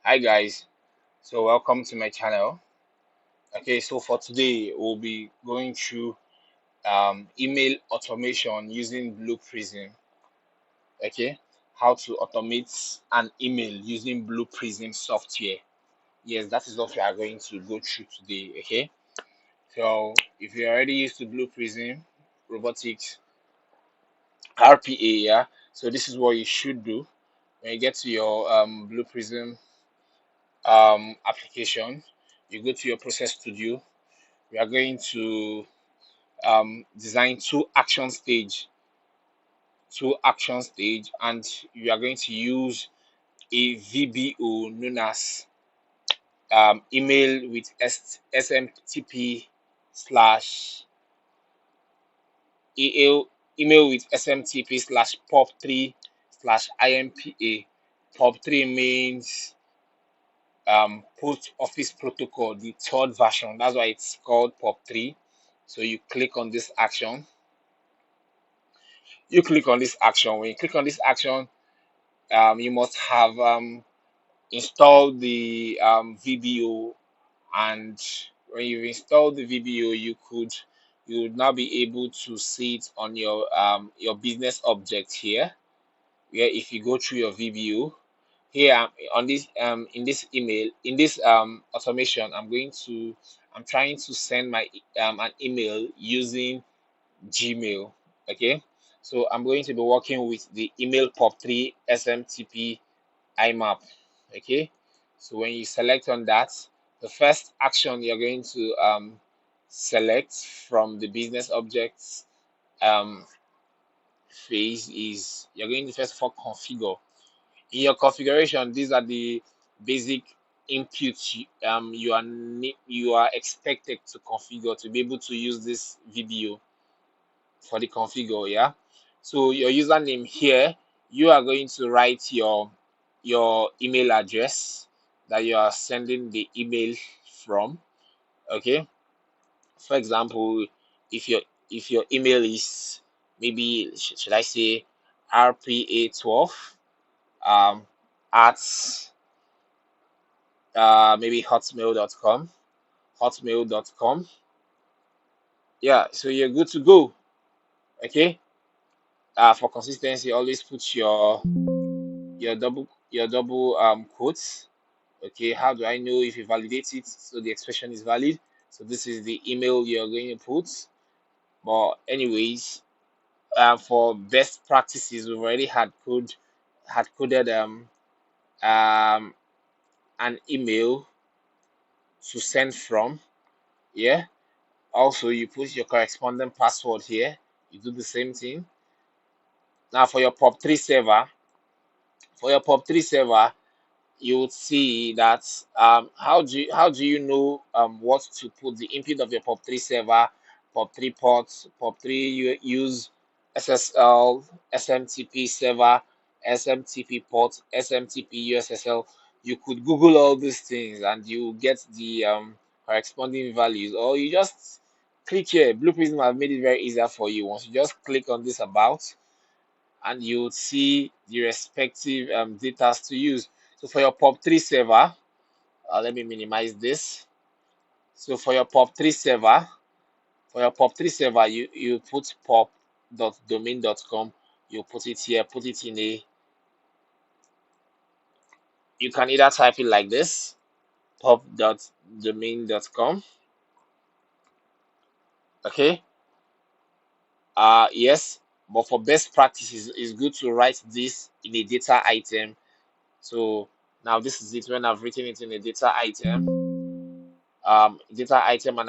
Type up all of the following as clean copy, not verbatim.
Hi guys, so welcome to my channel. Okay, so for today we'll be going through email automation using Blue Prism. Okay, how to automate an email using Blue Prism software. Yes, that is what we are going to go through today. Okay, so if you're already used to Blue Prism, robotics, RPA, yeah. So this is what you should do when you get to your Blue Prism application. You go to your Process Studio. We are going to design two action stage, and you are going to use a VBO known as email with SMTP slash email with SMTP slash POP3 slash IMPA. POP3 means post office protocol, the third version. That's why it's called POP3. So you click on this action. When you click on this action, you must have installed the VBO, and when you've installed the VBO, you would now be able to see it on your business object here. Where if you go through your VBO here on this in this email in this automation, I'm trying to send my an email using Gmail. Okay, so I'm going to be working with the email POP3 SMTP Imap. Okay, so when you select on that, the first action you're going to select from the business objects um, phase is you're going to first of all configure. In your configuration, these are the basic inputs you are expected to configure to be able to use this video for the configure. Yeah, so your username here, you are going to write your email address that you are sending the email from. Okay, for example, if your email is maybe should I say RPA12 at maybe hotmail.com. Yeah, so you're good to go. Okay, for consistency, always put your double quotes. Okay, how do I know if you validate it so the expression is valid? So this is the email you're going to put. But anyways, for best practices, we've already had coded an email to send from. Yeah, also you put your corresponding password here. You do the same thing. Now for your pop3 server, you would see that how do you know what to put the input of your pop3 server, pop3 ports, pop3 you use SSL, SMTP server, SMTP port, SMTP USSL. You could Google all these things and you get the corresponding values, or you just click here. Blue Prism have made it very easier for you. Once you just click on this about, and you would see the respective data to use. So for your POP3 server, let me minimize this. So for your POP3 server, you put pop.domain.com. You put it here, put it in a. You can either type it like this, pop.domain.com. Okay. Yes, but for best practices, it's good to write this in a data item. So now this is it when I've written it in a data item, and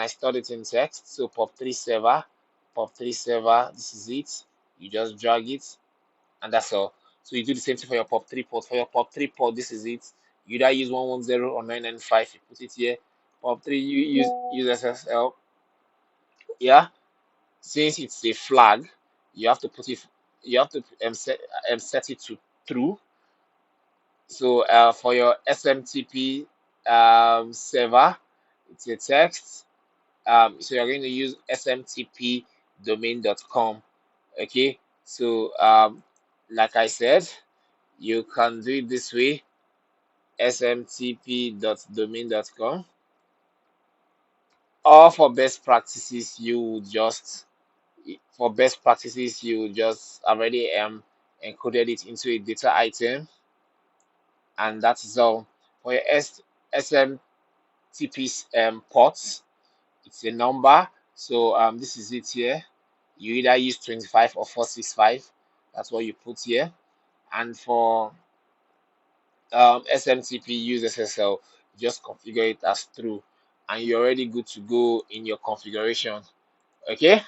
I stored it in text. So pop3 server, this is it. You just drag it, and that's all. So you do the same thing for your pop3 port. For your pop3 port, this is it. You either use 110 or 995. You put it here. Pop3 you use SSL. Yeah, since it's a flag, you have to put it. You have to set it to true. So for your SMTP server, it's a text. So you're going to use smtp domain.com. Okay, so like I said, you can do it this way. smtp.domain.com. Or for best practices, you would just already encoded it into a data item, and that is all. For your SMTP ports, it's a number. So this is it here. You either use 25 or 465. That's what you put here. And for SMTP use SSL, just configure it as true, and you're already good to go in your configuration. Okay.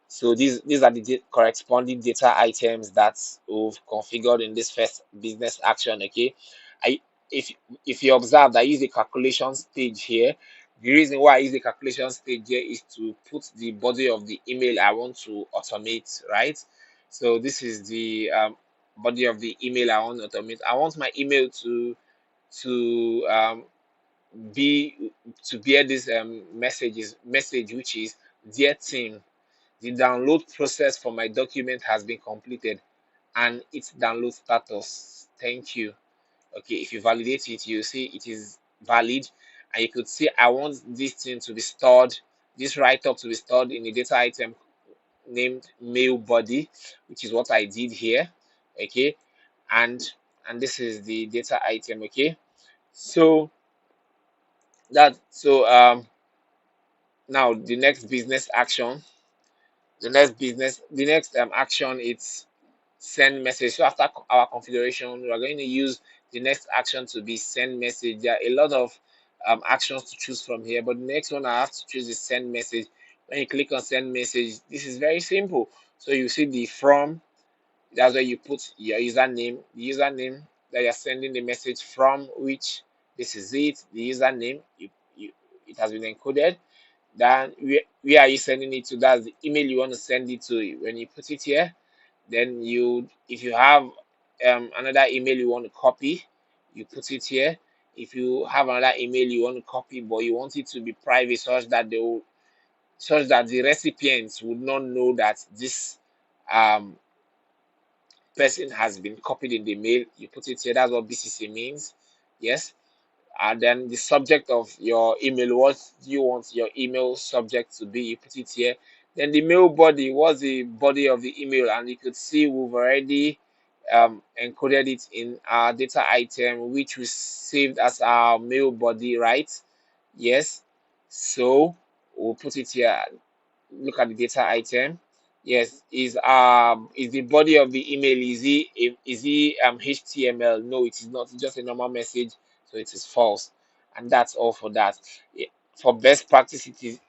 So these are the corresponding data items that we've configured in this first business action. Okay, I if if you observe that I use the calculation stage here, the reason why I use the calculation stage here is to put the body of the email I want to automate, right? So this is the body of the email I want to automate. I want my email to be to bear this message, which is, dear team, the download process for my document has been completed and its download status. Thank you. Okay, if you validate it, you see it is valid, and you could see I want this thing to be stored, this write-up to be stored in a data item named mail body, which is what I did here. Okay, and this is the data item. Okay, so now the next business action, the next action, it's send message. So after our configuration, we are going to use the next action to be send message. There are a lot of actions to choose from here, but the next one I have to choose is send message. When you click on send message, this is very simple. So you see the from, that's where you put your username, the username that you're sending the message from, which this is it, the username, it has been encoded. Then where are you sending it to? That's the email you want to send it to. When you put it here, then if you have another email you want to copy, you put it here. If you have another email you want to copy, but you want it to be private, such that the recipients would not know that this um, person has been copied in the mail, you put it here. That's what BCC means. Yes. And then the subject of your email, what do you want your email subject to be? You put it here. Then the mail body, what's the body of the email? And you could see we've already encoded it in our data item, which we saved as our mail body, right? Yes. So we'll put it here. Look at the data item. Yes, is the body of the email, is he HTML? No, it is not. It's just a normal message, so it is false. And that's all for that. Eh, For best practice, it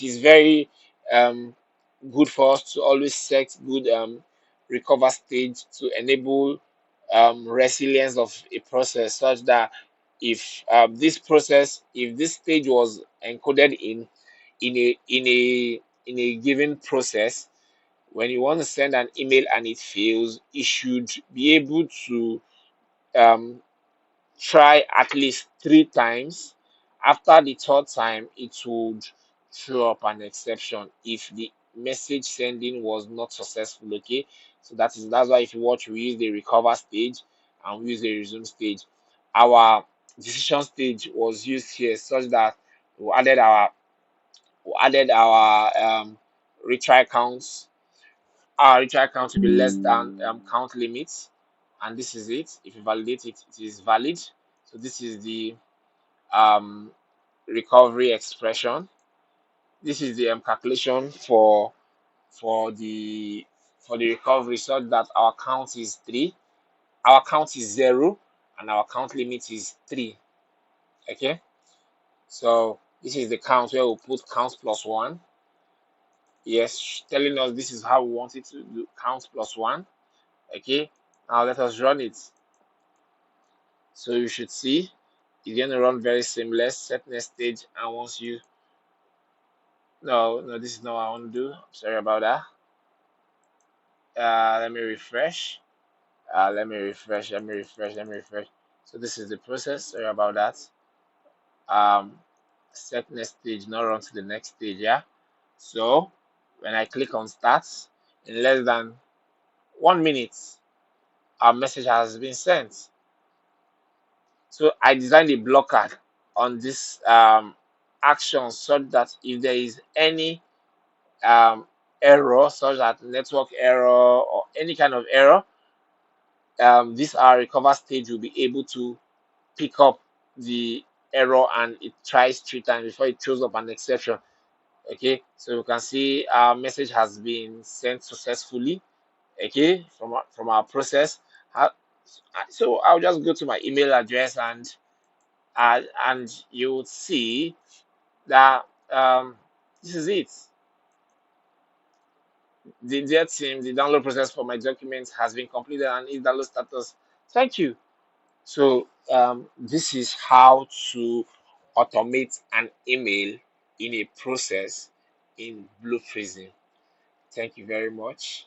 is very um good for us to always set good recover stage to enable resilience of a process, such that if this stage was encoded in a given process, when you want to send an email and it fails, it should be able to um, try at least 3 times. After the third time, it would throw up an exception if the message sending was not successful. Okay, so that's why if you watch, we use the recover stage and we use the resume stage. Our decision stage was used here such that we added our retry counts. Our retry count to be less than count limits, and this is it. If you validate it, it is valid. So this is the um, recovery expression. This is the calculation for the recovery, so that our count is 3, our count is 0, and our count limit is 3. Okay, so this is the count where we put count plus 1. Yes, telling us this is how we want it to do, count plus 1. Okay, now let us run it. So you should see it's going to run very seamless. Set next stage, and once you no, this is not what I want to do. Sorry about that. Let me refresh. Let me refresh. So this is the process. Sorry about that. Um, Set next stage, not run to the next stage. Yeah. So when I click on start, in less than 1 minute, our message has been sent. So I designed a blocker on this action such that if there is any um, error, such as network error or any kind of error, this our recover stage will be able to pick up the error and it tries 3 times before it throws up an exception. Okay, so you can see our message has been sent successfully. Okay, from our process. How- So I'll just go to my email address and you would see that this is it. The dear team, the download process for my documents has been completed and its download status. Thank you. So this is how to automate an email in a process in Blue Prism. Thank you very much.